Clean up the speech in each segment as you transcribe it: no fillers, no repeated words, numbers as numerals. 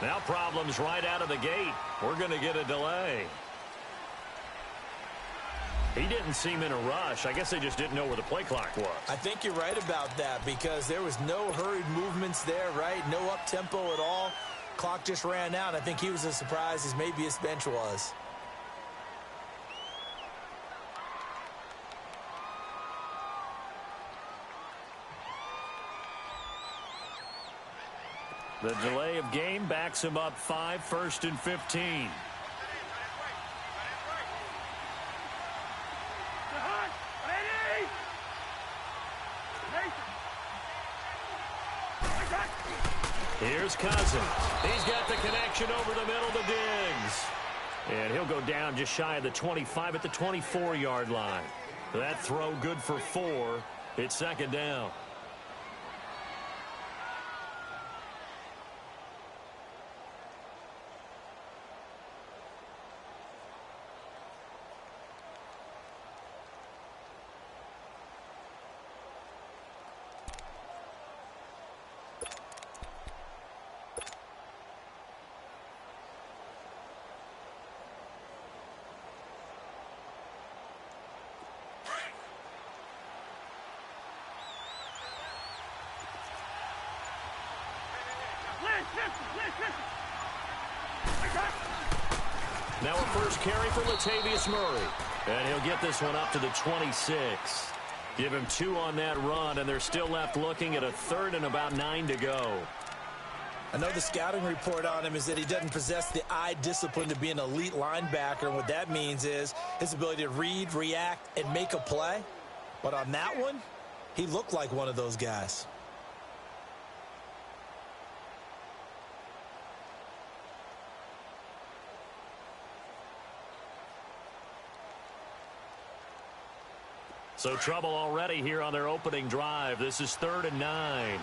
Now problems right out of the gate. We're going to get a delay. He didn't seem in a rush. I guess they just didn't know where the play clock was. I think you're right about that because there was no hurried movements there, right? No up-tempo at all. Clock just ran out. I think he was as surprised as maybe his bench was. The delay of game backs him up 5, 1st and 15. Here's Cousins. He's got the connection over the middle to Diggs. And he'll go down just shy of the 25 at the 24-yard line. That throw good for 4. It's 2nd down. Now a first carry for Latavius Murray. And he'll get this one up to the 26. Give him 2 on that run, and they're still left looking at a 3rd and about 9 to go. I know the scouting report on him is that he doesn't possess the eye discipline to be an elite linebacker. And what that means is his ability to read, react, and make a play. But on that one, he looked like one of those guys. So trouble already here on their opening drive. This is 3rd and 9.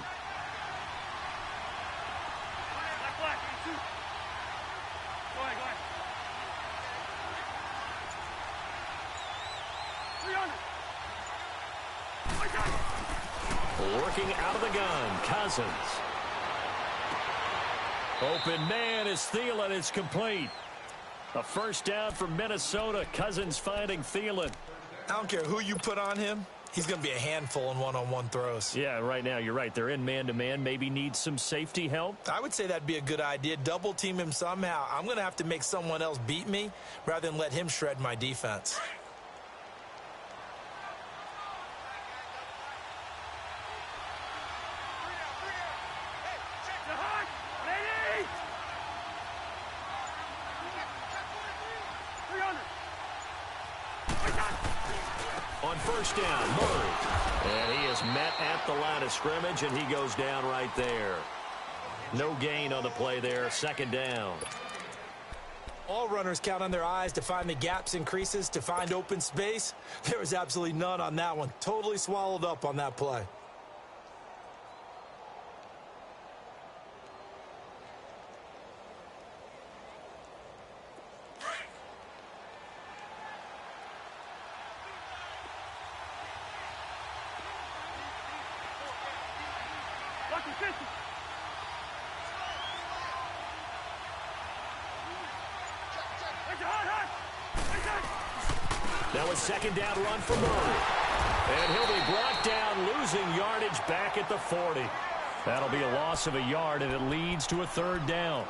Working out of the gun, Cousins. Open man is Thielen. It's complete. A first down for Minnesota. Cousins finding Thielen. I don't care who you put on him. He's going to be a handful in one-on-one throws. Yeah, right now you're right. They're in man-to-man. Maybe need some safety help. I would say that'd be a good idea. Double team him somehow. I'm going to have to make someone else beat me rather than let him shred my defense. On first down, Murray. And he is met at the line of scrimmage, and he goes down right there. No gain on the play there. 2nd down. All runners count on their eyes to find the gaps and creases, to find open space. There was absolutely none on that one. Totally swallowed up on that play. Now a 2nd down run for Murray. And he'll be brought down, losing yardage back at the 40. That'll be a loss of a yard, and it leads to a 3rd down.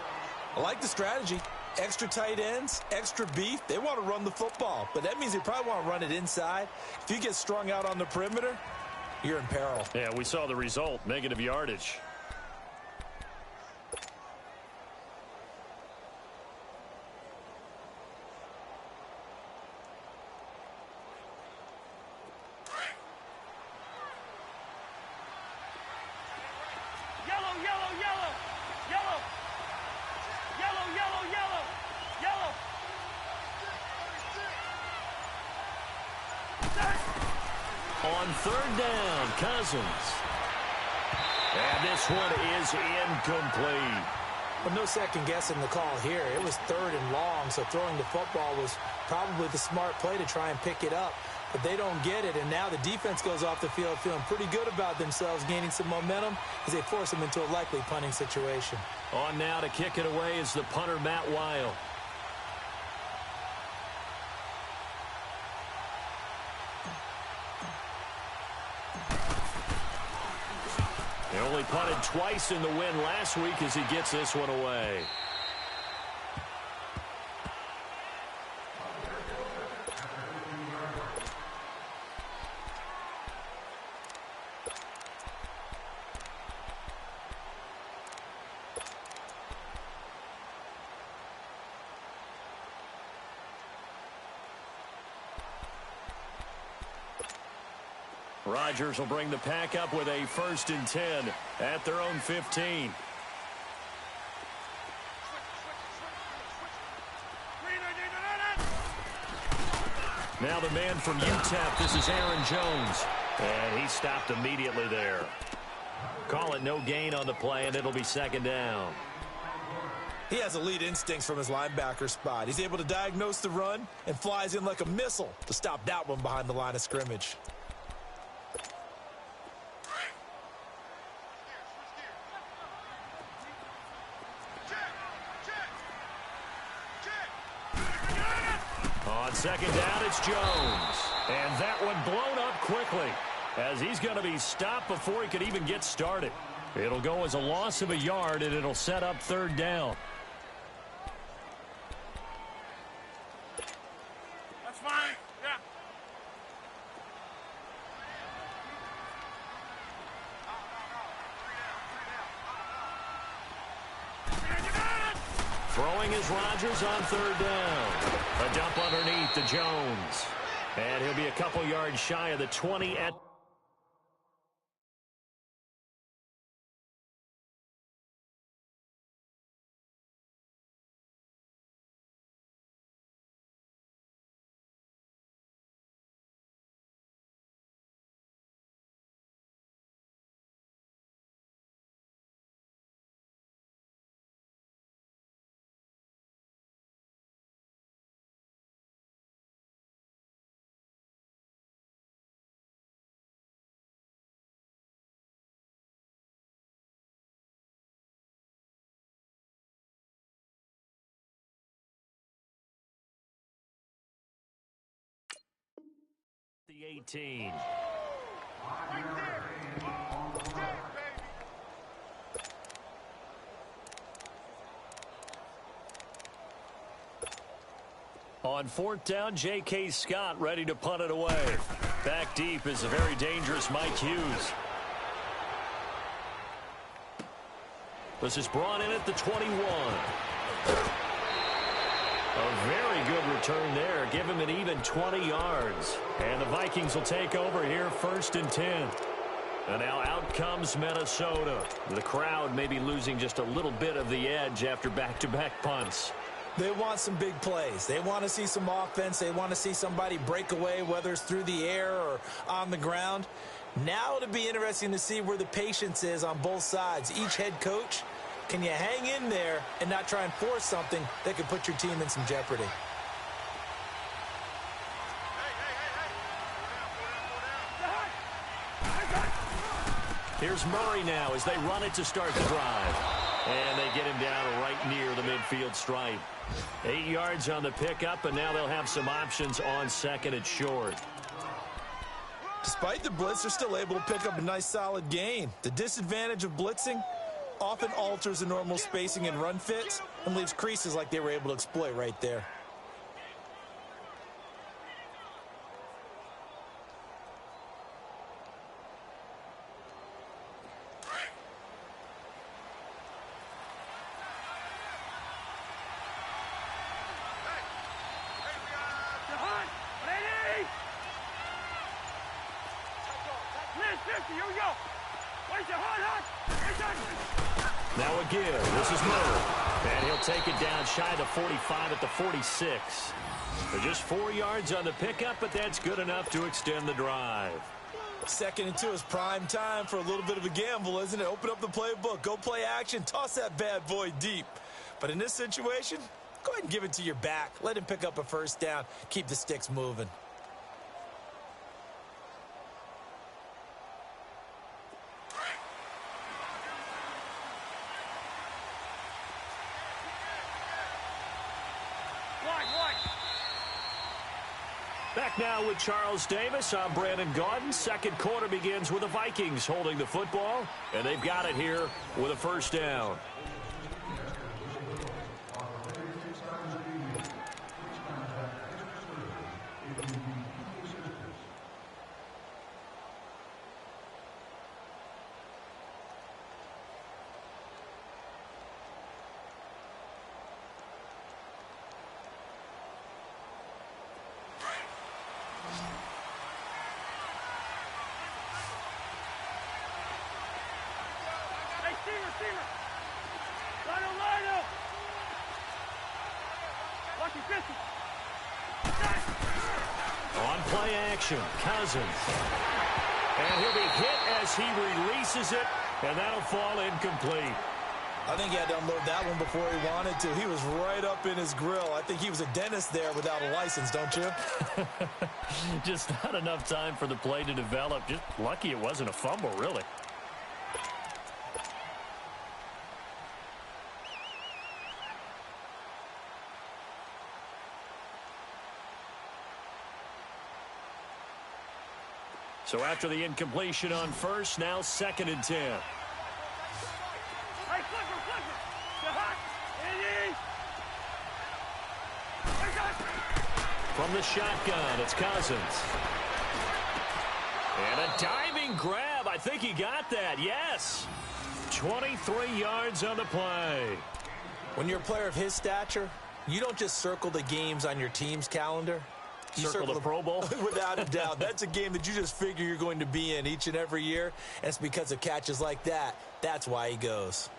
I like the strategy. Extra tight ends, extra beef. They want to run the football, but that means they probably want to run it inside. If you get strung out on the perimeter, you're in peril. Yeah, we saw the result, negative yardage. On 3rd down, Cousins. And this one is incomplete. Well, no second guessing the call here. It was 3rd and long, so throwing the football was probably the smart play to try and pick it up. but they don't get it. And now the defense goes off the field feeling pretty good about themselves, gaining some momentum as they force them into a likely punting situation. On now to kick it away is the punter, Matt Weil. They only punted twice in the win last week as he gets this one away. Rodgers will bring the pack up with a 1st and 10 at their own 15. Now the man from UTEP, this is Aaron Jones. And he stopped immediately there. Call it no gain on the play, and it'll be 2nd down. He has elite instincts from his linebacker spot. He's able to diagnose the run and flies in like a missile to stop that one behind the line of scrimmage. On 2nd down, it's Jones. And that one blown up quickly as he's going to be stopped before he could even get started. It'll go as a loss of a yard, and it'll set up 3rd down. That's fine. Yeah. Throwing is Rodgers on 3rd down. A dump underneath to Jones. And he'll be a couple yards shy of the 20 at the 18. On 4th down, J.K. Scott ready to punt it away. Back deep is a very dangerous Mike Hughes. This is brought in at the 21. A very good return there. Give him an even 20 yards. And the Vikings will take over here 1st and 10. And now out comes Minnesota. The crowd may be losing just a little bit of the edge after back-to-back punts. They want some big plays. They want to see some offense. They want to see somebody break away, whether it's through the air or on the ground. Now it'll be interesting to see where the patience is on both sides. Each head coach, can you hang in there and not try and force something that could put your team in some jeopardy? Here's Murray now as they run it to start the drive. And they get him down right near the midfield stripe. 8 yards on the pickup, and now they'll have some options on 2nd and short. Despite the blitz, they're still able to pick up a nice solid gain. The disadvantage of blitzing often alters the normal spacing and run fits and leaves creases like they were able to exploit right there. Now a give. This is Murray. And he'll take it down shy of the 45 at the 46. They're just 4 yards on the pickup, but that's good enough to extend the drive. 2nd and 2 is prime time for a little bit of a gamble, isn't it? Open up the playbook, go play action, toss that bad boy deep. But in this situation, go ahead and give it to your back. Let him pick up a 1st down. Keep the sticks moving. Back now with Charles Davis. I'm Brandon Gaudin. Second quarter begins with the Vikings holding the football, and they've got it here with a first down. On play action, Cousins. And he'll be hit as he releases it, and that'll fall incomplete. I think he had to unload that one before he wanted to. He was right up in his grill. I think he was a dentist there without a license, don't you? Just not enough time for the play to develop. Just lucky it wasn't a fumble, really. So after the incompletion on first, now 2nd and 10. From the shotgun, it's Cousins. And a diving grab. I think he got that, yes. 23 yards on the play. When you're a player of his stature, you don't just circle the games on your team's calendar. You circle the Pro Bowl? Without a doubt. That's a game that you just figure you're going to be in each and every year. And it's because of catches like that. That's why he goes.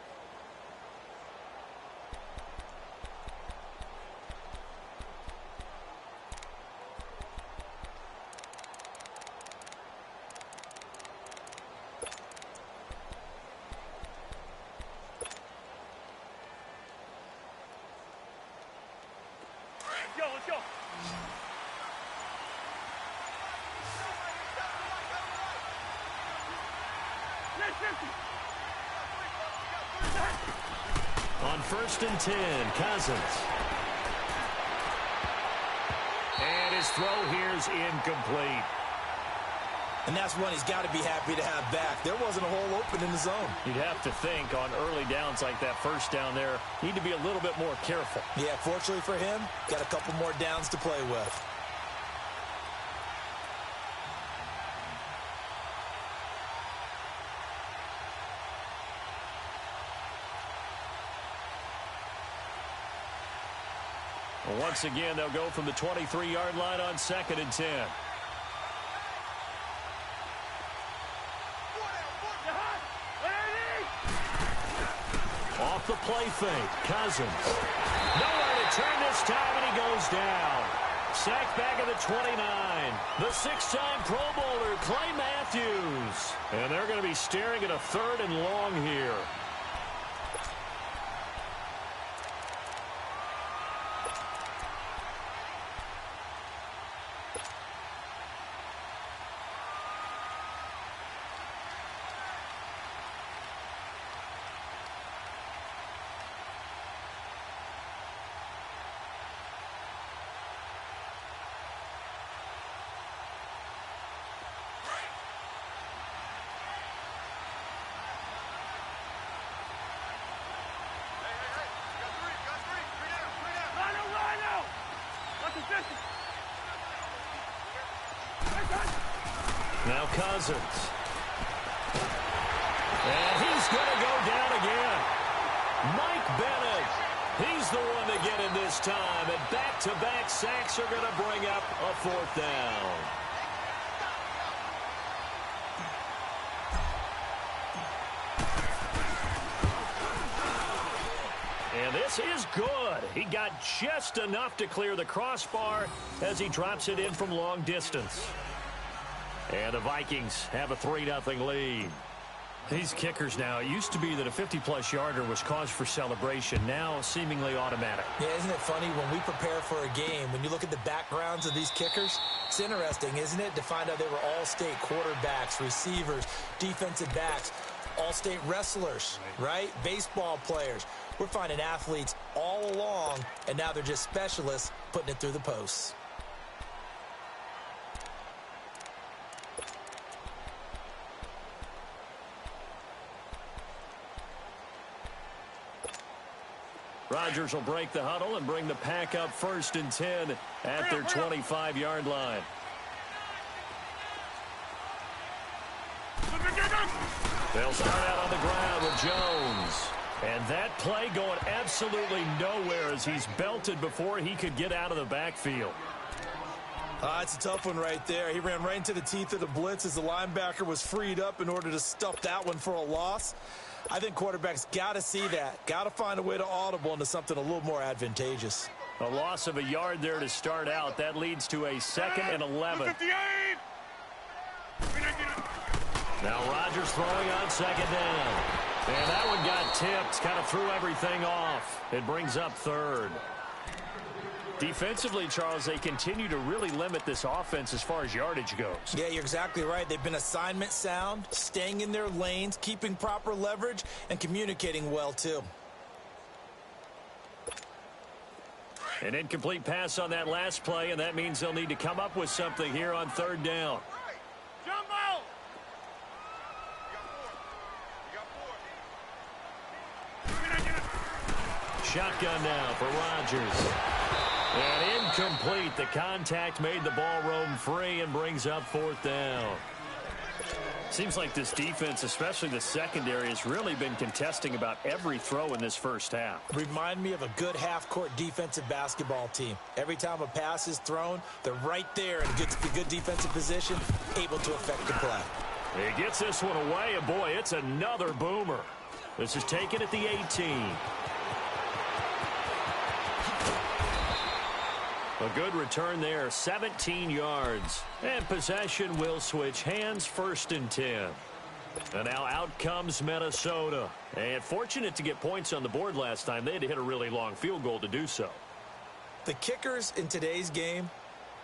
Let's go. On 1st and 10, Cousins. And his throw here is incomplete. And that's one he's got to be happy to have back. There wasn't a hole open in the zone. You'd have to think on early downs like that first down there, need to be a little bit more careful. Yeah, fortunately for him, got a couple more downs to play with. Well, once again, they'll go from the 23-yard line on 2nd and 10. Off the play fake, Cousins. Nowhere to turn this time, and he goes down. Sacked back at the 29. The 6-time Pro Bowler, Clay Matthews. And they're going to be staring at a 3rd and long here. Now Cousins. And he's going to go down again. Mike Bennett. He's the one to get in this time. And back-to-back sacks are going to bring up a 4th down. And this is good. He got just enough to clear the crossbar as he drops it in from long distance. And the Vikings have a 3-0 lead. These kickers now, it used to be that a 50-plus yarder was cause for celebration. Now seemingly automatic. Yeah, isn't it funny when we prepare for a game, when you look at the backgrounds of these kickers, it's interesting, isn't it, to find out they were all-state quarterbacks, receivers, defensive backs, all-state wrestlers, right? Baseball players. We're finding athletes all along, and now they're just specialists putting it through the posts. Rodgers will break the huddle and bring the pack up 1st and 10 at their 25-yard line. They'll start out on the ground with Jones. And that play going absolutely nowhere as he's belted before he could get out of the backfield. It's a tough one right there. He ran right into the teeth of the blitz as the linebacker was freed up in order to stuff that one for a loss. I think quarterbacks got to see that. Got to find a way to audible into something a little more advantageous. A loss of a yard there to start out. That leads to a 2nd and 11. Now Rodgers throwing on 2nd down. And that one got tipped. Kind of threw everything off. It brings up 3rd. Defensively, Charles, they continue to really limit this offense as far as yardage goes. Yeah, you're exactly right. They've been assignment sound, staying in their lanes, keeping proper leverage, and communicating well, too. An incomplete pass on that last play, and that means they'll need to come up with something here on 3rd down. Jumbo! Shotgun now for Rodgers. And incomplete. The contact made the ball roam free and brings up 4th down. Seems like this defense, especially the secondary, has really been contesting about every throw in this first half. Remind me of a good half-court defensive basketball team. Every time a pass is thrown, they're right there in good defensive position, able to affect the play. He gets this one away, and boy, it's another boomer. This is taken at the 18. A good return there, 17 yards. And possession will switch hands, 1st and 10. And now out comes Minnesota. And fortunate to get points on the board last time. They had to hit a really long field goal to do so. The kickers in today's game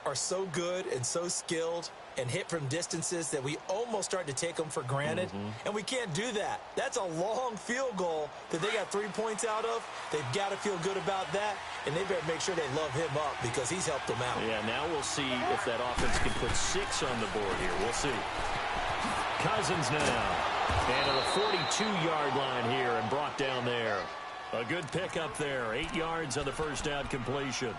are so good and so skilled and hit from distances that we almost start to take them for granted. And we can't do that. That's a long field goal that they got 3 points out of. They've got to feel good about that, and they better make sure they love him up because he's helped them out. Yeah, now we'll see if that offense can put 6 on the board here. We'll see. Cousins now. And at the 42-yard line here and brought down there. A good pickup there. 8 yards on the 1st down completion.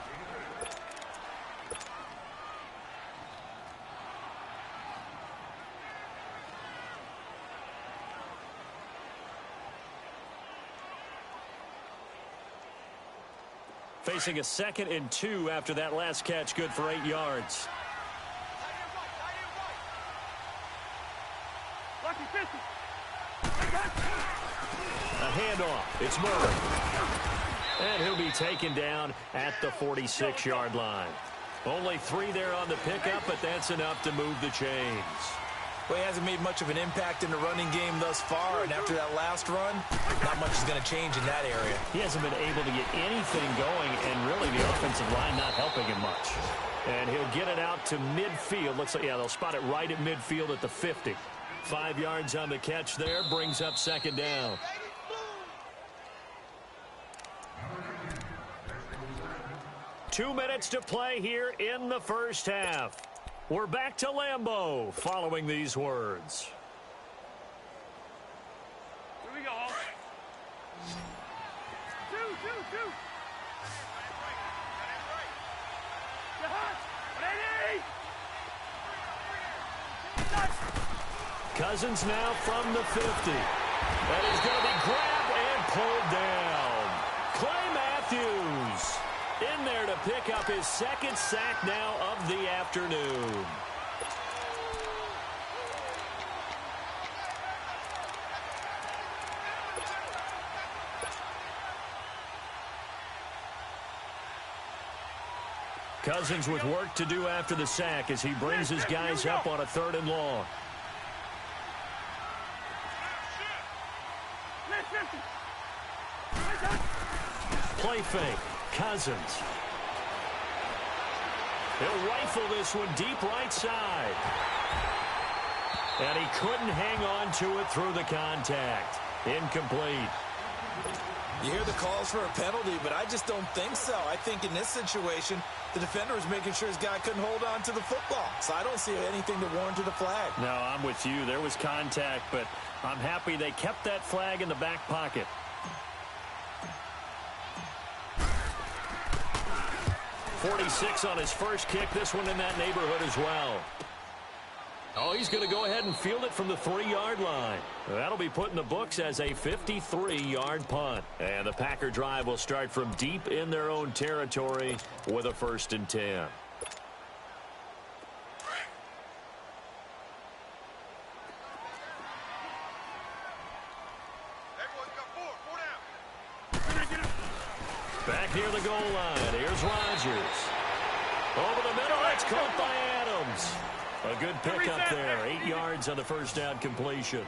Facing a 2nd and 2 after that last catch, good for 8 yards. A handoff. It's Murray. And he'll be taken down at the 46-yard line. Only 3 there on the pickup, but that's enough to move the chains. Well, he hasn't made much of an impact in the running game thus far, and after that last run, not much is going to change in that area. He hasn't been able to get anything going, and really the offensive line not helping him much. And he'll get it out to midfield. Looks like, yeah, they'll spot it right at midfield at the 50. 5 yards on the catch there, brings up 2nd down. Two minutes to play here in the first half. We're back to Lambeau following these words. Here we go. 2. Cousins now from the 50. That is going to be grabbed and pulled down. Clay Matthews in there to pick up his 2nd sack now of the afternoon. Cousins with work to do after the sack as he brings his guys up on a 3rd and long. Play fake. Cousins. He'll rifle this one deep right side. And he couldn't hang on to it through the contact. Incomplete. You hear the calls for a penalty, but I just don't think so. I think in this situation, the defender was making sure his guy couldn't hold on to the football. So I don't see anything to warrant the flag. No, I'm with you. There was contact, but I'm happy they kept that flag in the back pocket. 46 on his first kick. This one in that neighborhood as well. Oh, he's going to go ahead and field it from the 3-yard line. That'll be put in the books as a 53-yard punt. And the Packer drive will start from deep in their own territory with a 1st and 10. Back near the goal line. Here's Rodgers. Over the middle. That's caught by Adams. A good pickup there. 8 yards on the first down completion.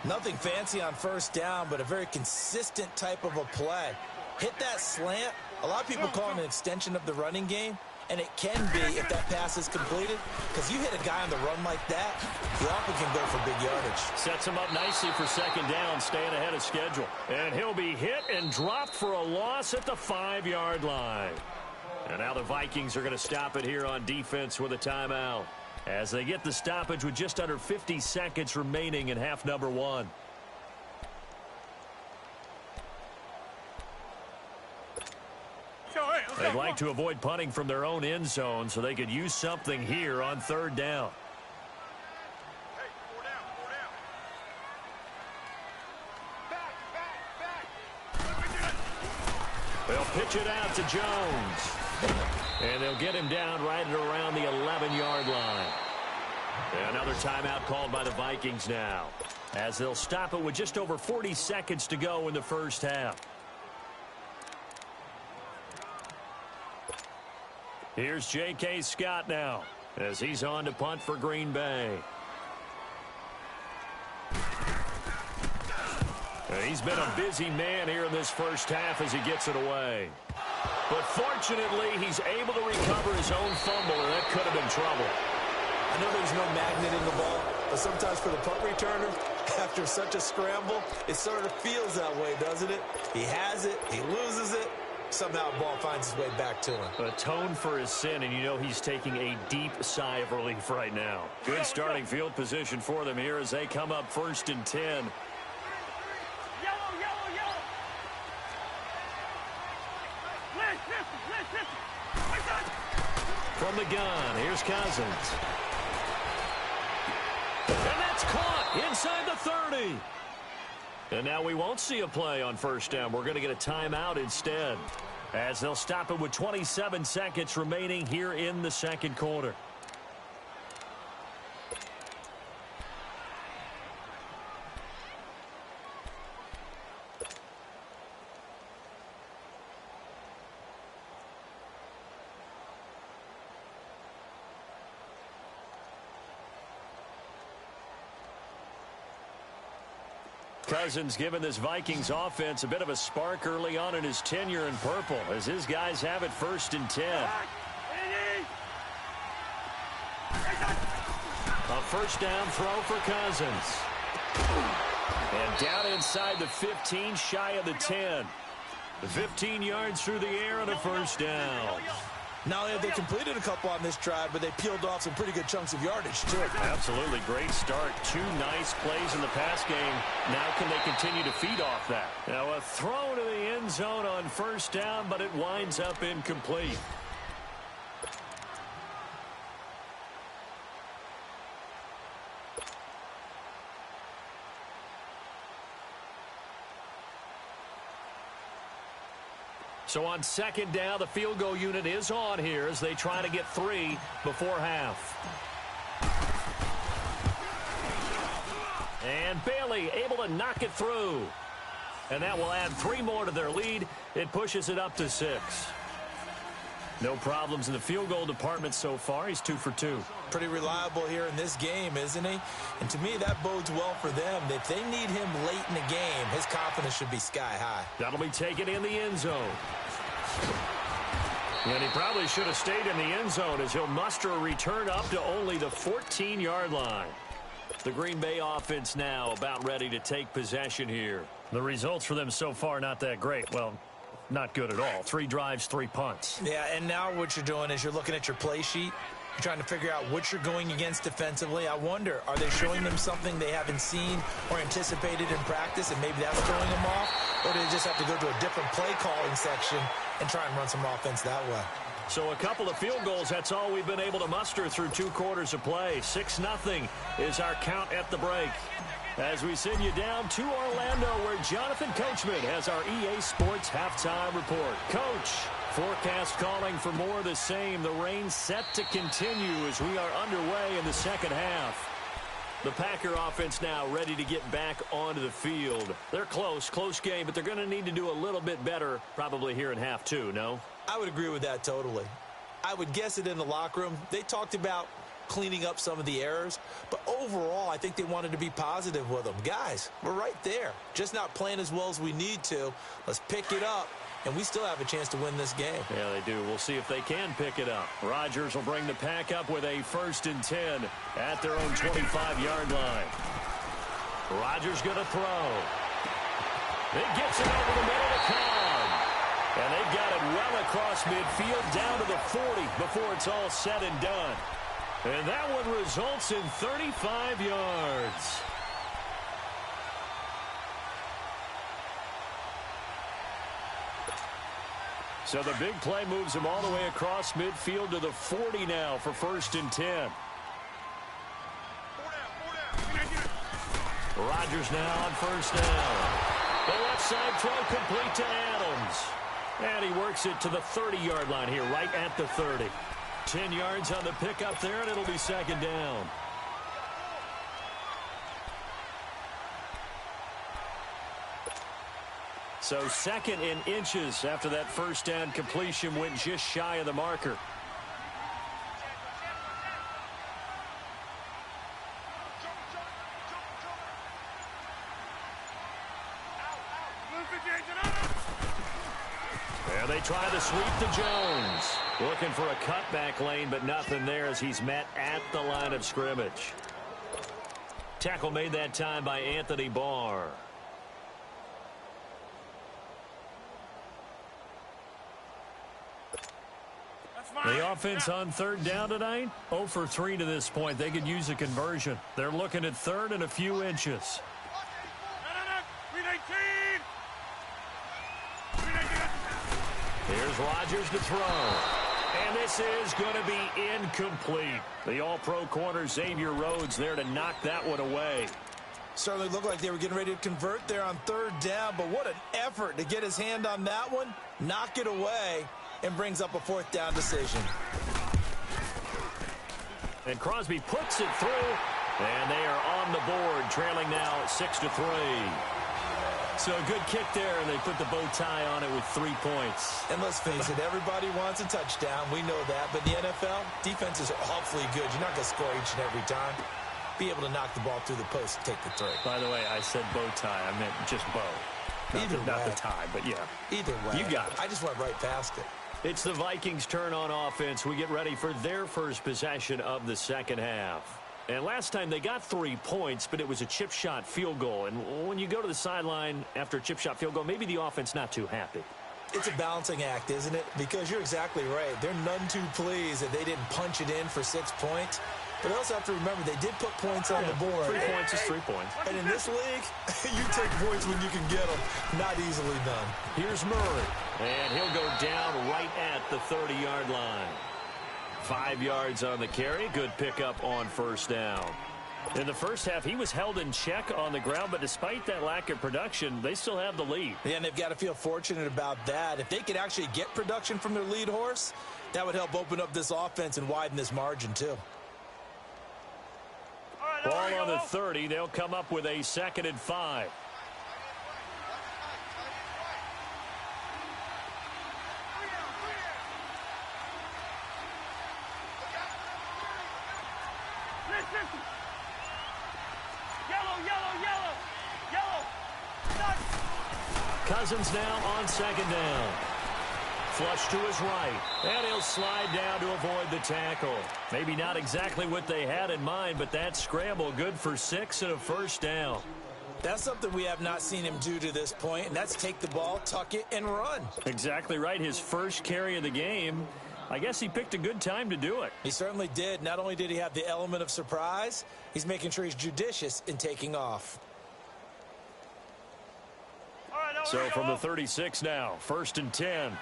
Nothing fancy on first down, but a very consistent type of a play. Hit that slant. A lot of people call it an extension of the running game, and it can be if that pass is completed, because you hit a guy on the run like that, you often can go for big yardage. Sets him up nicely for 2nd down, staying ahead of schedule. And he'll be hit and dropped for a loss at the 5-yard line. And now the Vikings are going to stop it here on defense with a timeout, as they get the stoppage with just under 50 seconds remaining in half number 1. They'd like to avoid punting from their own end zone so they could use something here on 3rd down. Hey, 4 down, 4 down. Back. They'll pitch it out to Jones. And they'll get him down right at around the 11-yard line. Another timeout called by the Vikings now, as they'll stop it with just over 40 seconds to go in the first half. Here's J.K. Scott now, as he's on to punt for Green Bay. He's been a busy man here in this first half as he gets it away. But fortunately, he's able to recover his own fumble, and that could have been trouble. I know there's no magnet in the ball, but sometimes for the punt returner, after such a scramble, it sort of feels that way, doesn't it? He has it, he loses it, somehow the ball finds its way back to him. Atone for his sin, and you know he's taking a deep sigh of relief right now. Good starting field position for them here as they come up 1st and 10. From the gun, here's Cousins. And that's caught inside the 30. And now we won't see a play on 1st down. We're going to get a timeout instead, as they'll stop it with 27 seconds remaining here in the 2nd quarter. Cousins giving this Vikings offense a bit of a spark early on in his tenure in purple, as his guys have it 1st and 10. A 1st down throw for Cousins. And down inside the 15, shy of the 10. 15 yards through the air on a 1st down. Not only have they completed a couple on this drive, but they peeled off some pretty good chunks of yardage, too. Absolutely. Great start. 2 nice plays in the pass game. Now can they continue to feed off that? Now a throw to the end zone on 1st down, but it winds up incomplete. So on 2nd down, the field goal unit is on here as they try to get 3 before half. And Bailey able to knock it through. And that will add 3 more to their lead. It pushes it up to 6. No problems in the field goal department so far. He's 2 for 2. Pretty reliable here in this game, isn't he? And to me, that bodes well for them. If they need him late in the game, his confidence should be sky high. That'll be taken in the end zone. And he probably should have stayed in the end zone, as he'll muster a return up to only the 14-yard line. The Green Bay offense now about ready to take possession here. The results for them so far not that great. Well, not good at all. 3 drives, 3 punts. Yeah, and now what you're doing is you're looking at your play sheet. You're trying to figure out what you're going against defensively. I wonder, are they showing them something they haven't seen or anticipated in practice, and maybe that's throwing them off? Or do they just have to go to a different play calling section and try and run some offense that way? So a couple of field goals, that's all we've been able to muster through 2 quarters of play. 6-0 is our count at the break. As we send you down to Orlando, where Jonathan Coachman has our EA Sports halftime report. Coach, forecast calling for more of the same. The rain set to continue as we are underway in the second half. The Packer offense now ready to get back onto the field. They're close game, but they're going to need to do a little bit better probably here in half 2, no? I would agree with that totally. I would guess it in the locker room. They talked about cleaning up some of the errors, but overall I think they wanted to be positive with them. Guys, we're right there. Just not playing as well as we need to. Let's pick it up, and we still have a chance to win this game. Yeah, they do. We'll see if they can pick it up. Rodgers will bring the Pack up with a 1st and 10 at their own 25-yard line. Rodgers going to throw. It gets it over the middle to Cobb. And they've got it well across midfield down to the 40 before it's all said and done. And that one results in 35 yards. So the big play moves him all the way across midfield to the 40 now for 1st and 10. Rodgers now on 1st down. The left side throw complete to Adams. And he works it to the 30-yard line here, right at the 30. 10 yards on the pickup there, and it'll be 2nd down. So 2nd in inches after that 1st down completion went just shy of the marker. And they try the sweep to Jones. Looking for a cutback lane, but nothing there as he's met at the line of scrimmage. Tackle made that time by Anthony Barr. The offense on 3rd down tonight, 0 for 3 to this point. They could use a conversion. They're looking at 3rd and a few inches. Here's Rodgers to throw. And this is going to be incomplete. The all-pro corner Xavier Rhodes there to knock that one away. Certainly looked like they were getting ready to convert there on 3rd down, but what an effort to get his hand on that one, knock it away, and brings up a 4th down decision. And Crosby puts it through, and they are on the board, trailing now 6-3. So a good kick there, and they put the bow tie on it with 3 points. And let's face it, everybody wants a touchdown. We know that. But in the NFL, defense is awfully good. You're not going to score each and every time. Be able to knock the ball through the post and take the 3. By the way, I said bow tie. I meant just bow. Not the tie, but yeah. Either way. You got it. I just went right past it. It's the Vikings' turn on offense. We get ready for their first possession of the second half. And last time they got 3 points, but it was a chip shot field goal. And when you go to the sideline after a chip shot field goal, maybe the offense not too happy. It's a balancing act, isn't it? Because you're exactly right. They're none too pleased that they didn't punch it in for 6 points. But also have to remember, they did put points on the board. 3 points is 3 points. And in this league, you take points when you can get them. Not easily done. Here's Murray. And he'll go down right at the 30-yard line. 5 yards on the carry. Good pickup on 1st down. In the first half, he was held in check on the ground, but despite that lack of production, they still have the lead. Yeah, and they've got to feel fortunate about that. If they could actually get production from their lead horse, that would help open up this offense and widen this margin, too. Ball on the 30. They'll come up with a 2nd and 5. Cousins now on 2nd down. Flush to his right, and he'll slide down to avoid the tackle. Maybe not exactly what they had in mind, but that scramble good for 6 and a 1st down. That's something we have not seen him do to this point, and that's take the ball, tuck it, and run. Exactly right. His first carry of the game. I guess he picked a good time to do it. He certainly did. Not only did he have the element of surprise, he's making sure he's judicious in taking off. So from the 36 now, 1st and 10.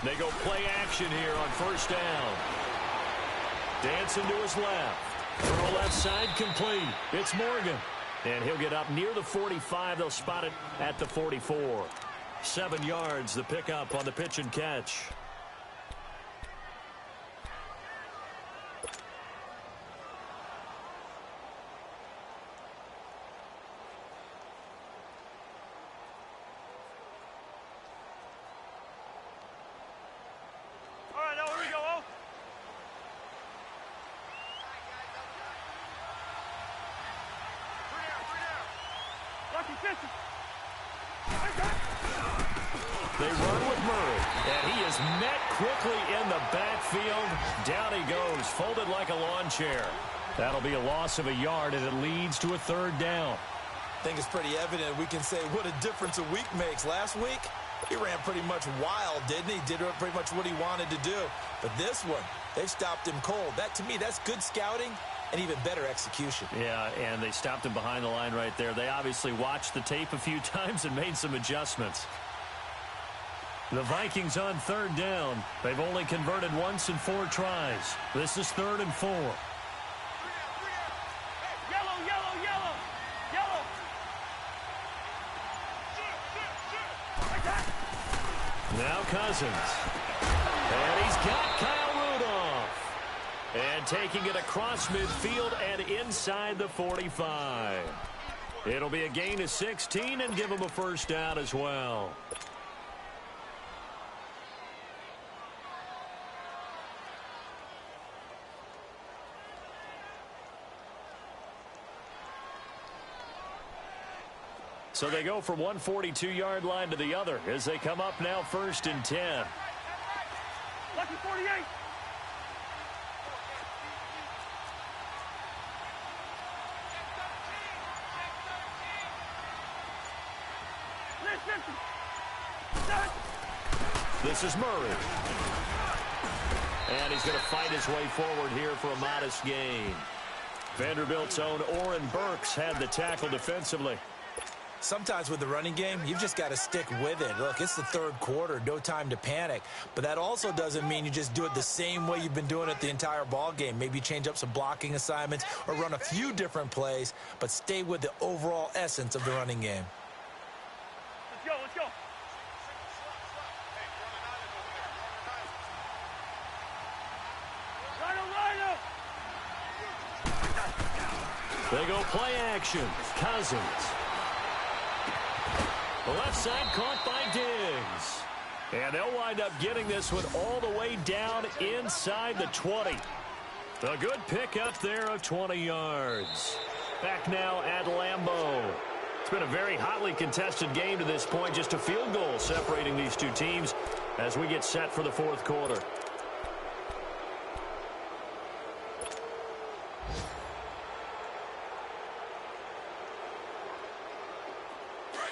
They go play action here on first down. Dancing to his left. Throw left side complete. It's Morgan. And he'll get up near the 45. They'll spot it at the 44. 7 yards, the pickup on the pitch and catch. All right, now here we go, oh. Lucky 50. They run with Murray, and he is met quickly in the backfield. Down he goes, folded like a lawn chair. That'll be a loss of a yard, and it leads to a third down. I think it's pretty evident. We can say what a difference a week makes. Last week, he ran pretty much wild, didn't he? Did pretty much what he wanted to do. But this one, they stopped him cold. That, to me, that's good scouting and even better execution. Yeah, and they stopped him behind the line right there. They obviously watched the tape a few times and made some adjustments. The Vikings on third down. They've only converted once in 4 tries. This is 3rd and 4. Yellow, yellow, yellow. Yellow. Now Cousins. And he's got Kyle Rudolph. And taking it across midfield and inside the 45. It'll be a gain of 16 and give him a first down as well. So they go from one 42-yard line to the other as they come up now 1st and 10. Lucky 48. This is Murray. And he's going to fight his way forward here for a modest gain. Vanderbilt's own Oren Burks had the tackle defensively. Sometimes with the running game, you've just got to stick with it. Look, it's the 3rd quarter, no time to panic. But that also doesn't mean you just do it the same way you've been doing it the entire ball game. Maybe change up some blocking assignments or run a few different plays, but stay with the overall essence of the running game. Let's go, let's go. They go play action. Cousins. The left side caught by Diggs. And they'll wind up getting this one all the way down inside the 20. A good pickup there of 20 yards. Back now at Lambeau. It's been a very hotly contested game to this point. Just a field goal separating these two teams as we get set for the 4th quarter.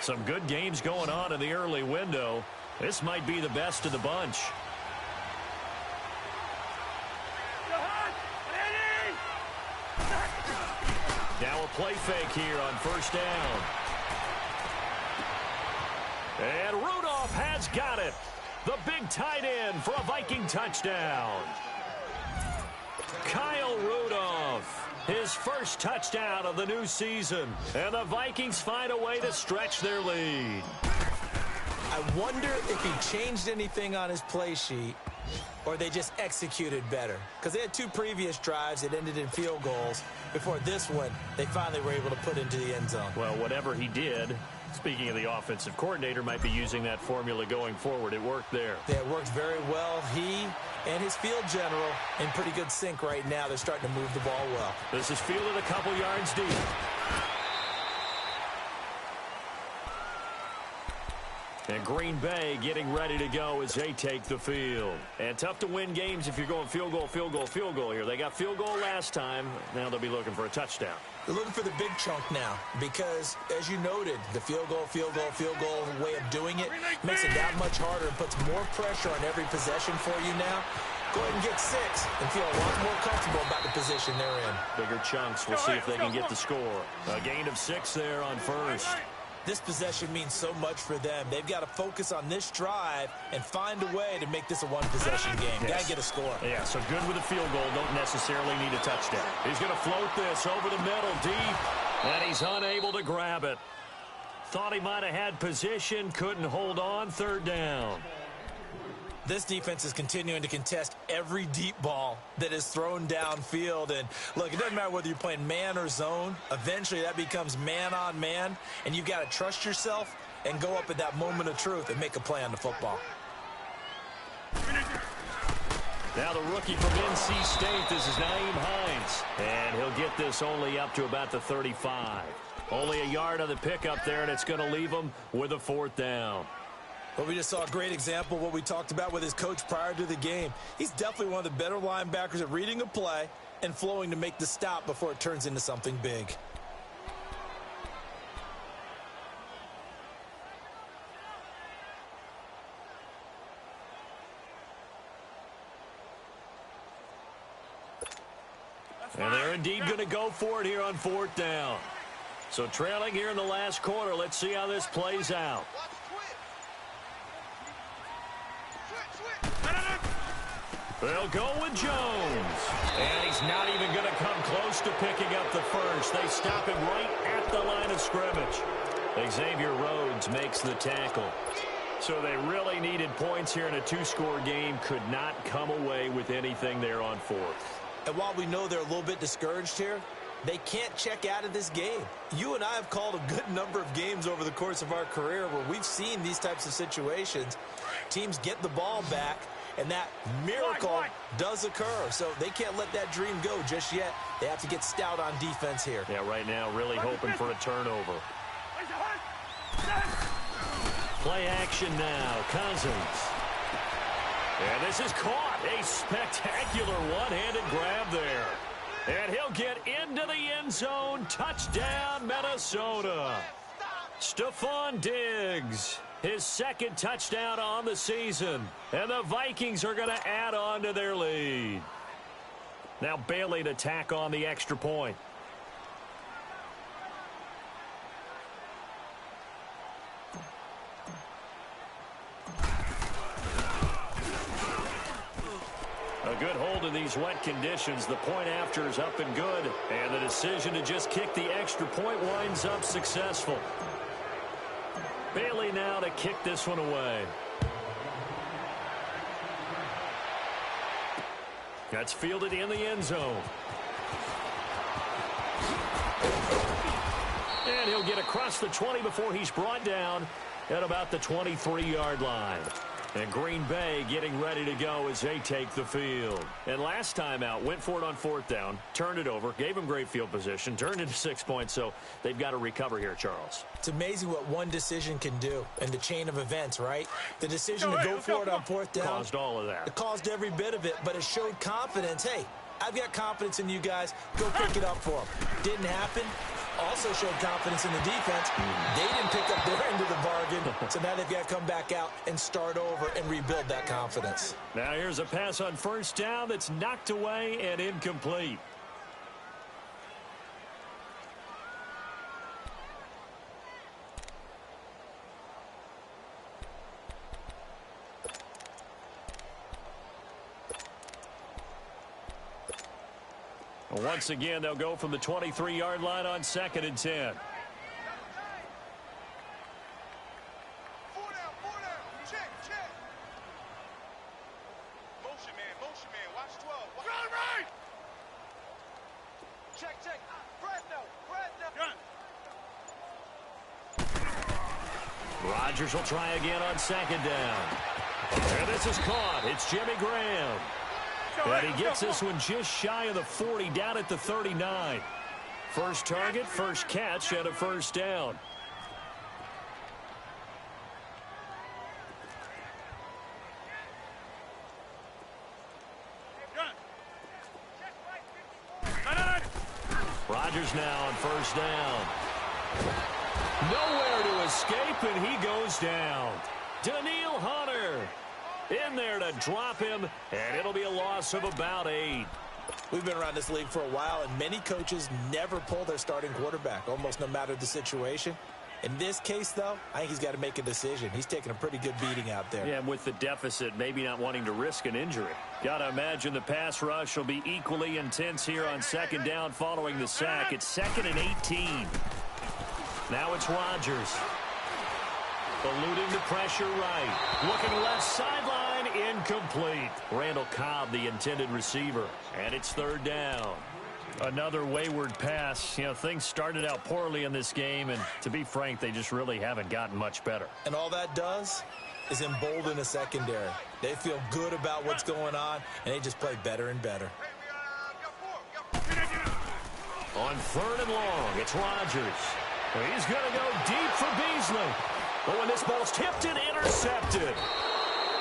Some good games going on in the early window. This might be the best of the bunch. Now a play fake here on 1st down. And Rudolph has got it. The big tight end for a Viking touchdown. Kyle Rudolph. His first touchdown of the new season. And the Vikings find a way to stretch their lead. I wonder if he changed anything on his play sheet or they just executed better. Because they had 2 previous drives that ended in field goals. Before this one, they finally were able to put into the end zone. Well, whatever he did, speaking of the offensive coordinator, might be using that formula going forward. It worked there. Yeah, it worked very well. He and his field general in pretty good sync right now. They're starting to move the ball well. This is fielded a couple yards deep. And Green Bay getting ready to go as they take the field. And tough to win games if you're going field goal, field goal, field goal here. They got field goal last time. Now they'll be looking for a touchdown. They're looking for the big chunk now because, as you noted, the field goal way of doing it makes it that much harder and puts more pressure on every possession for you now. go ahead and get 6 and feel a lot more comfortable about the position they're in. Bigger chunks. We'll see if they can get the score. A gain of 6 there on first. This possession means so much for them. They've got to focus on this drive and find a way to make this a one-possession game. Yes. Got to get a score. Yeah, so good with a field goal. Don't necessarily need a touchdown. He's going to float this over the middle deep, and he's unable to grab it. Thought he might have had position, couldn't hold on, third down. This defense is continuing to contest every deep ball that is thrown downfield. And, look, it doesn't matter whether you're playing man or zone. Eventually, that becomes man-on-man, and you've got to trust yourself and go up at that moment of truth and make a play on the football. Now the rookie from NC State, this is Nyheim Hines. And he'll get this only up to about the 35. Only a yard on the pickup there, and it's going to leave him with a fourth down. Well, we just saw a great example of what we talked about with his coach prior to the game. He's definitely one of the better linebackers at reading a play and flowing to make the stop before it turns into something big. And they're indeed going to go for it here on fourth down. So trailing here in the last quarter, let's see how this plays out. They'll go with Jones. And he's not even going to come close to picking up the first. They stop him right at the line of scrimmage. Xavier Rhodes makes the tackle. So they really needed points here in a two-score game. Could not come away with anything there on fourth. And while we know they're a little bit discouraged here, they can't check out of this game. You and I have called a good number of games over the course of our career where we've seen these types of situations. Teams get the ball back, and that miracle does occur. So they can't let that dream go just yet. They have to get stout on defense here. Yeah, right now really hoping for a turnover. Play action now. Cousins. And this is caught. A spectacular one-handed grab there. And he'll get into the end zone. Touchdown, Minnesota. Stephon Diggs, his second touchdown on the season. And the Vikings are going to add on to their lead. Now Bailey to tack on the extra point. A good hold in these wet conditions. The point after is up and good. And the decision to just kick the extra point winds up successful. Bailey now to kick this one away. That's fielded in the end zone. And he'll get across the 20 before he's brought down at about the 23-yard line. And Green Bay getting ready to go as they take the field. And last time out, went for it on fourth down, turned it over, gave him great field position, turned it to 6 points, so they've got to recover here, Charles. It's amazing what one decision can do in the chain of events, right? The decision to go for it on fourth down caused all of that. It caused every bit of it, but it showed confidence. Hey, I've got confidence in you guys. Go pick it up for them. Didn't happen. Also showed confidence in the defense. They didn't pick up their end of the bargain, so now they've got to come back out and start over and rebuild that confidence. Now here's a pass on first down that's knocked away and incomplete. Once again, they'll go from the 23-yard line on 2nd and 10. Motion man, watch 12. Run right! Check. Rodgers will try again on 2nd down. And this is caught. It's Jimmy Graham. And he gets this one just shy of the 40, down at the 39. First target, first catch, and a first down. Rodgers now on first down. Nowhere to escape, and he goes down. Daniil Hunter. In there to drop him, and it'll be a loss of about 8. We've been around this league for a while, and many coaches never pull their starting quarterback, almost no matter the situation. In this case, though, I think he's got to make a decision. He's taking a pretty good beating out there. Yeah, with the deficit, maybe not wanting to risk an injury. Got to imagine the pass rush will be equally intense here on second down following the sack. It's 2nd and 18. Now it's Rodgers. Eluding the pressure right. Looking left sideline, incomplete. Randall Cobb, the intended receiver. And it's 3rd down. Another wayward pass. You know, things started out poorly in this game, and to be frank, they just really haven't gotten much better. And all that does is embolden the secondary. They feel good about what's going on, and they just play better and better. On 3rd and long, it's Rodgers. He's going to go deep for Beasley. But when this ball's tipped and intercepted.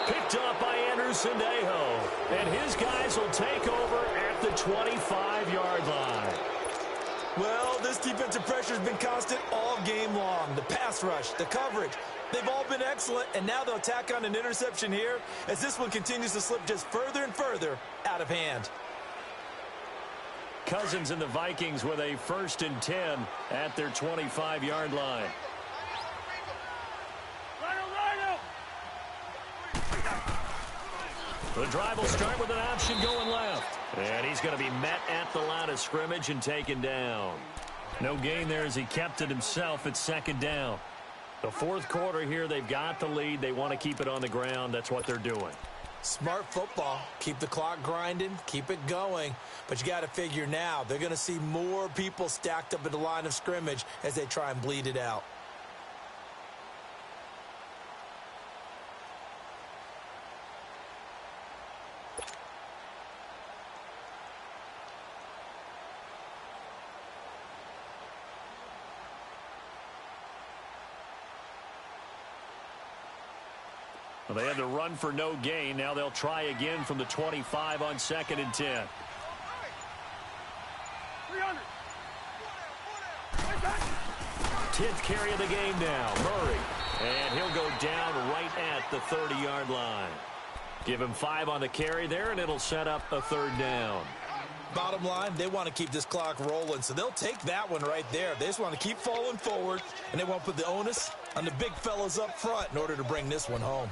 Picked up by Anderson-Dejo. And his guys will take over at the 25-yard line. Well, this defensive pressure has been constant all game long. The pass rush, the coverage, they've all been excellent. And now they'll tack on an interception here as this one continues to slip just further and further out of hand. Cousins and the Vikings with a 1st and 10 at their 25-yard line. The drive will start with an option going left. And he's going to be met at the line of scrimmage and taken down. No gain there as he kept it himself at 2nd down. The 4th quarter here, they've got the lead. They want to keep it on the ground. That's what they're doing. Smart football. Keep the clock grinding. Keep it going. But you got to figure now they're going to see more people stacked up at the line of scrimmage as they try and bleed it out. Well, they had to run for no gain. Now they'll try again from the 25 on 2nd and 10. 10th carry of the game now. Murray. And he'll go down right at the 30-yard line. Give him 5 on the carry there, and it'll set up a 3rd down. Bottom line, they want to keep this clock rolling, so they'll take that one right there. They just want to keep falling forward, and they want to put the onus on the big fellas up front in order to bring this one home.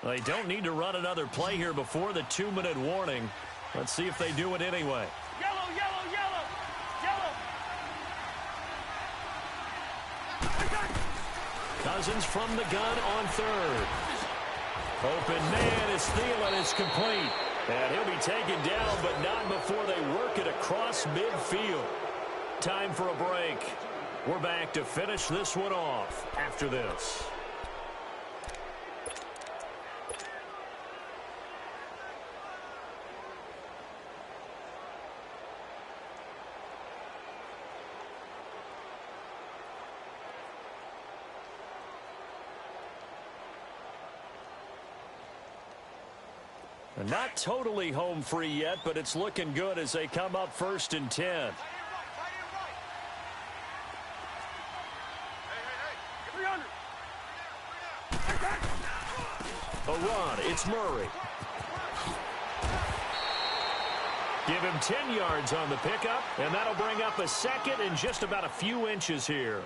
They don't need to run another play here before the 2-minute warning. Let's see if they do it anyway. Yellow, yellow, yellow, yellow. Cousins from the gun on 3rd. Open man is Thielen. It's complete. And he'll be taken down, but not before they work it across midfield. Time for a break. We're back to finish this one off after this. Not totally home free yet, but it's looking good as they come up 1st and 10. A run. It's Murray. Give him 10 yards on the pickup, and that'll bring up a 2nd and just about a few inches here.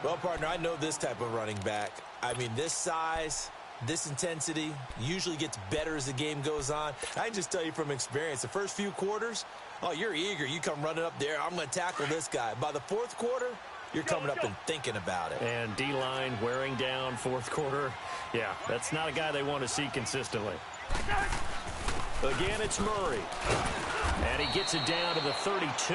Well, partner, I know this type of running back. I mean, this size, this intensity usually gets better as the game goes on. I can just tell you from experience, the first few quarters, oh, you're eager. You come running up there. I'm going to tackle this guy. By the 4th quarter, you're coming up and thinking about it. And D-line wearing down 4th quarter. Yeah, that's not a guy they want to see consistently. Again, it's Murray. And he gets it down to the 32.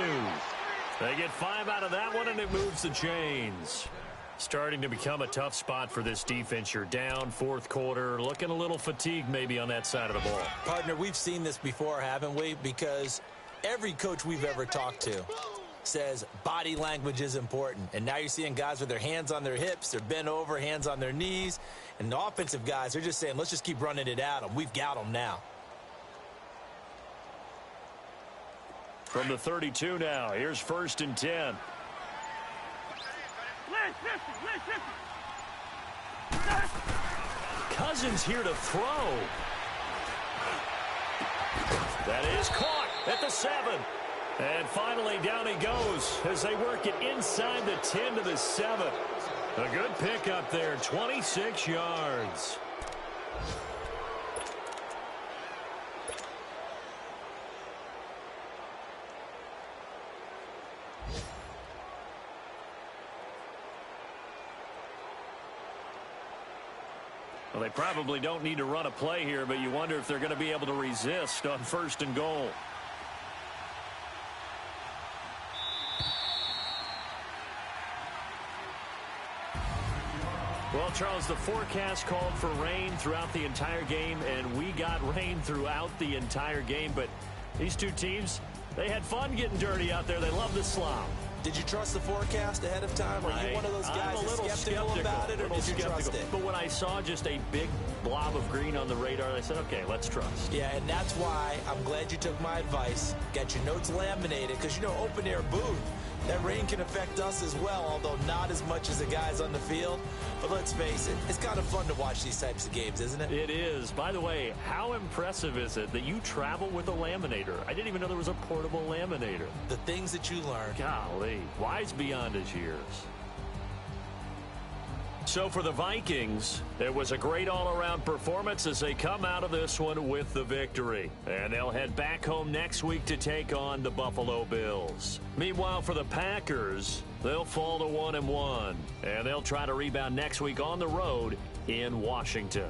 They get 5 out of that one, and it moves the chains. Starting to become a tough spot for this defense. You're down 4th quarter, looking a little fatigued maybe on that side of the ball. Partner, we've seen this before, haven't we? Because every coach we've ever talked to says body language is important. And now you're seeing guys with their hands on their hips, they're bent over, hands on their knees. And the offensive guys, they're just saying, let's just keep running it at them. We've got them now. From the 32 now, here's 1st and 10. Cousins here to throw. That is caught at the 7. And finally down he goes as they work it inside the 10 to the 7. A good pickup there, 26 yards. Well, they probably don't need to run a play here, but you wonder if they're going to be able to resist on 1st and goal. Well, Charles, the forecast called for rain throughout the entire game, and we got rain throughout the entire game. But these two teams, they had fun getting dirty out there. They love the slop. Did you trust the forecast ahead of time? Are you one of those guys that's skeptical about it, or did you trust it? But when I saw just a big blob of green on the radar, I said, okay, let's trust. Yeah, and that's why I'm glad you took my advice. Get your notes laminated, because, you know, open-air booth, that rain can affect us as well, although not as much as the guys on the field. But let's face it, it's kind of fun to watch these types of games, isn't it? It is. By the way, how impressive is it that you travel with a laminator? I didn't even know there was a portable laminator. The things that you learn. Golly, wise beyond his years. So for the Vikings, it was a great all-around performance as they come out of this one with the victory. And they'll head back home next week to take on the Buffalo Bills. Meanwhile, for the Packers, they'll fall to 1-1. And they'll try to rebound next week on the road in Washington.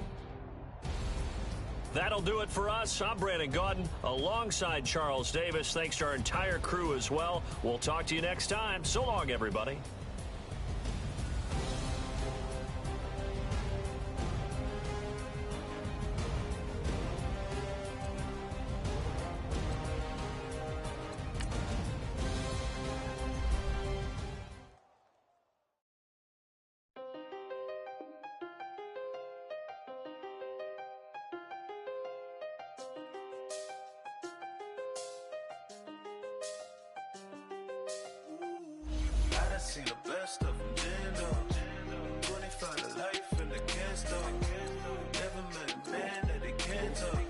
That'll do it for us. I'm Brandon Gaudin alongside Charles Davis. Thanks to our entire crew as well. We'll talk to you next time. So long, everybody. Seen the best of them, Jando. 25 to life and they can't stop. Never met a man that they can't talk.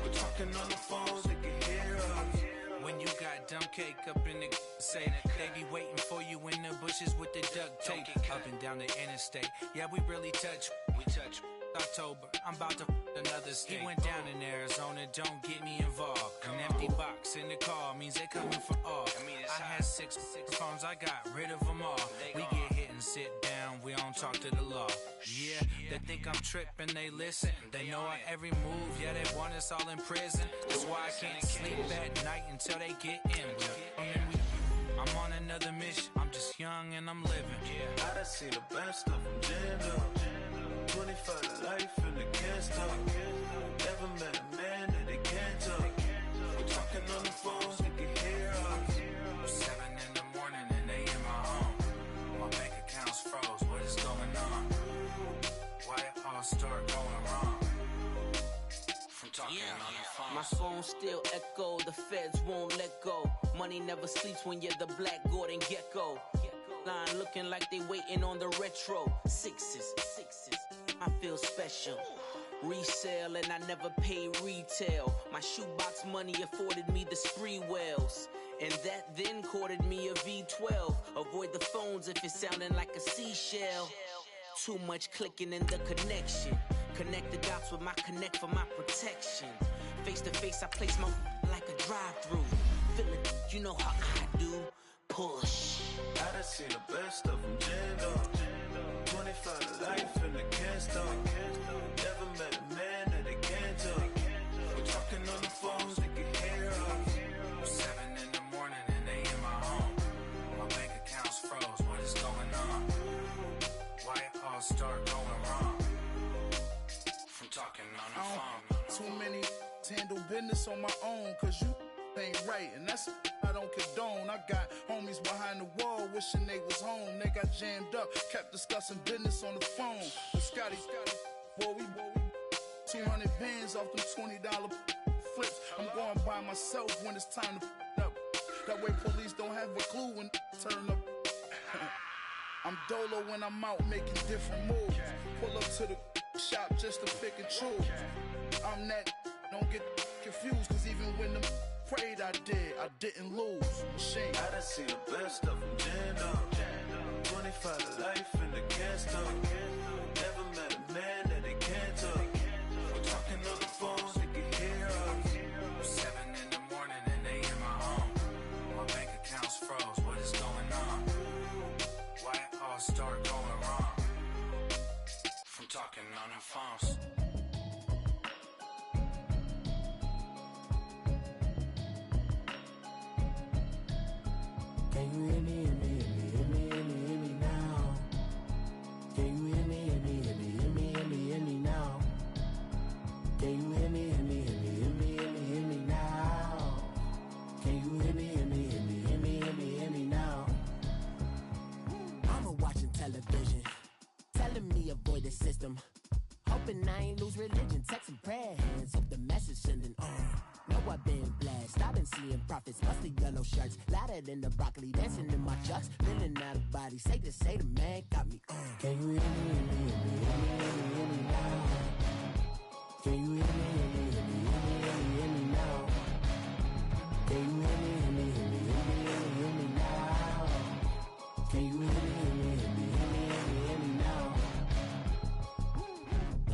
We're talking on the phones, they can hear us. When you got dumb cake up in the say, they be waiting for you in the bushes with the duct tape. Up and down the interstate, yeah, we really touch. We touch. October, I'm about to another state. He went down in Arizona, don't get me involved. An empty box in the car means they coming for all. I had six phones, I got rid of them all. We get hit and sit down, we don't talk to the law. Yeah, they think I'm tripping, they listen. They know our every move, yeah, they want us all in prison. That's why I can't sleep at night until they get in. I'm on another mission, I'm just young and I'm living. I done seen the best of them, Jando. 25 to life and they can't stop. Never met a man that they can't talk. We're talking on the phones, they can hear us. 7 in the morning and they in my home. My bank account's froze, what is going on? Why it all start going wrong? From talking on the phone. My phone still echo, the feds won't let go. Money never sleeps when you're the Black Gordon Gecko. Line looking like they waiting on the retro. Sixes, I feel special. Resale and I never pay retail. My shoebox money afforded me the spree wells. And that then courted me a V12. Avoid the phones if it's sounding like a seashell. Too much clicking in the connection. Connect the dots with my connect for my protection. Face to face I place my like a drive-through. Feel it, you know how I do. Push. I done seen the best of them, Jando. 25 to life and they can't stop. Never met a man that they can't talk. We're talking on the phones, they can hear us. 7 in the morning and they in my home. My bank account's froze, what is going on? Why it all start going wrong? From talking on the phone. Too many handle business on my own, cause you ain't right, and that's I don't condone. I got homies behind the wall wishing they was home. They got jammed up, kept discussing business on the phone. But Scotty, boy, we 200 bands off them $20 flips. I'm going by myself when it's time to up. That way police don't have a clue when turn up. I'm dolo when I'm out making different moves. Pull up to the shop just to pick and choose. I'm that, don't get confused, cause even when the prayed I didn't lose. Machine. I done seen the best of them jammed up. 25 to life in the gas tank. Never met a man that they can't talk. We're talking on the phones, they can hear us. 7 in the morning and they in my home. My bank account's froze, what is going on? Why it all start going wrong? From talking on the phones. Can you hear me, hear me, hear me, hear me, hear me, hear me now? Can you hear me, hear me, hear me, hear me, hear me, hear me now? Can you hear me, hear me, hear me, hear me, hear me, hear me now? Can you hear me, hear me, hear me, hear me, hear me, hear me now? Mama watching television, telling me avoid the system. Hoping I ain't lose religion, texting prayer hands, hope the message sending on. Know I've been blessed, I've been seeing prophets, mostly yellow shirts, louder than the broccoli, dancing in my chucks, feeling out of body, say the man got me on. Can you hear me, hear me, hear me, hear me, hear me, hear me now? Can you hear me, hear me, hear me, hear me, hear me, hear me now? Can you hear me, hear me, hear me, hear me, hear me, hear me now? Can you hear me, hear me, hear me, hear me, hear me, hear me now?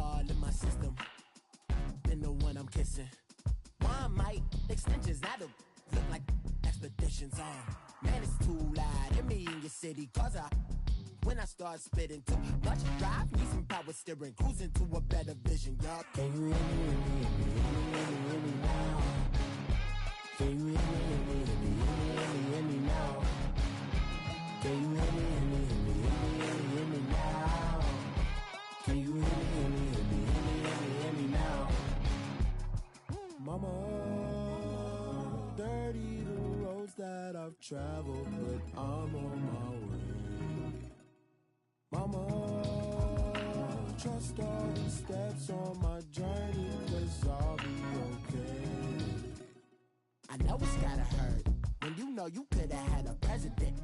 All in my system, been the one I'm kissing. One might extensions that'll look like expeditions on. Man, it's too loud. Hear me in your city, cause when I start spitting too much drive, need some power steering, cruising to a better vision, y'all. Can you hear me, hear me, hear me, hear me, hear me, hear me now? Can you hear me, hear me, hear me, hear me, hear me, hear me now? Can you hear me, hear me, hear me, hear me, hear me, hear me now? Can you hear me, hear me, hear me, hear me, hear me, hear me now? Mama, dirty the roads that I've traveled, but I'm on my way. Mama, trust all the steps on my journey, 'cause I'll be okay. I know it's gotta hurt when you know you could've had a president.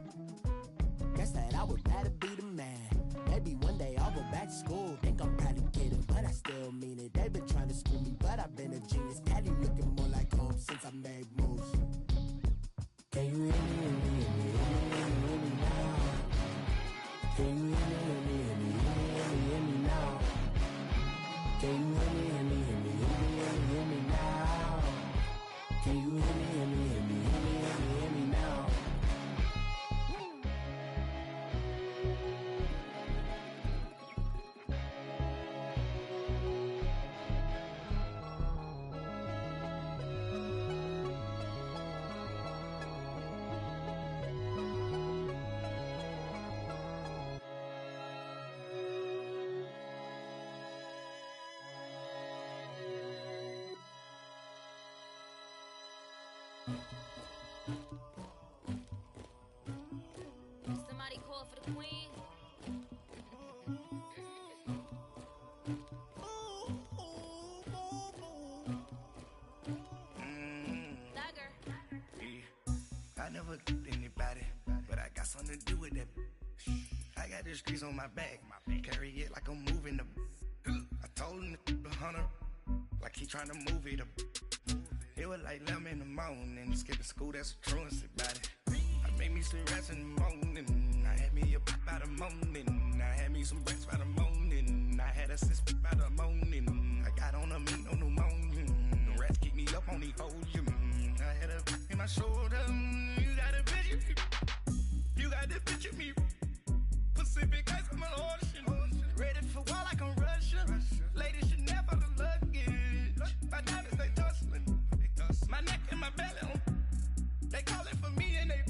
Guess that I would rather be the man. Maybe one day I'll go back to school. Think I'm probably kidding, but I still mean it. They've been trying to screw me, but I've been a genius. Caddy looking more like home since I made moves. Can you hear me, hear me, hear me, hear me, hear me now? Can you hear me, hear me, hear me, hear me, hear me, hear me now? Can you hear me, hear me, hear me, hear me, hear me, hear me now? Can you hear me, hear me, hear me, hear me, hear me, hear me now? Somebody call for the queen. Dagger. Yeah. I never anybody, but I got something to do with that. I got the streets on my back, carry it like I'm moving the. I told him the hunter, like he trying to move it up. It was like 11 in the morning, skipping school, that's a truancy about it. I made me some rats in the morning, I had me a pop by the morning, I had me some bricks by the morning, I had a sis by the morning, I got on a meat on the morning, the rats keep me up on the ocean, I had a in my shoulder, you got a picture, you got the picture me, Pacific ice on my ocean, ready for war like I'm Russian, ladies should never the luggage, my diamonds they tussling, my neck and my belly on, they calling for me and they,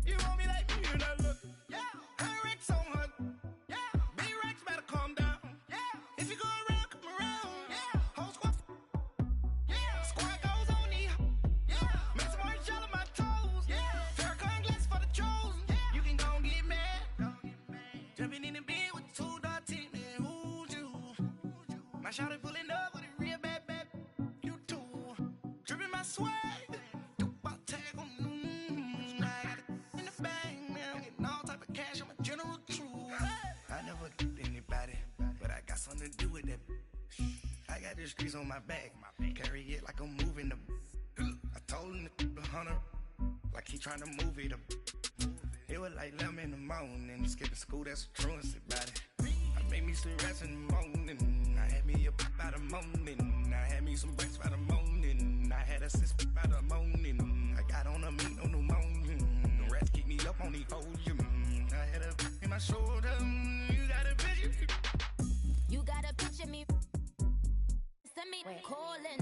you want me like me and I look, yeah, her Rex on her, yeah, B-Rex better calm down, yeah, if you go around, come around, yeah, whole squad, yeah, squad goes on me, yeah, make some orange shell in my the streets on my back. Carry it like I'm moving the. I told him the hunter, like he trying to move it up. It was like 11 in the morning, skipping school, that's a truancy about it. I made me some rest in the morning. I had me a pop by the morning. I had me some breaks by the morning. I had a sis by the morning. I got on a meat on the morning. The rats keep me up on the podium. I had a in my shoulder. You got a picture. You got a picture me. Send me calling.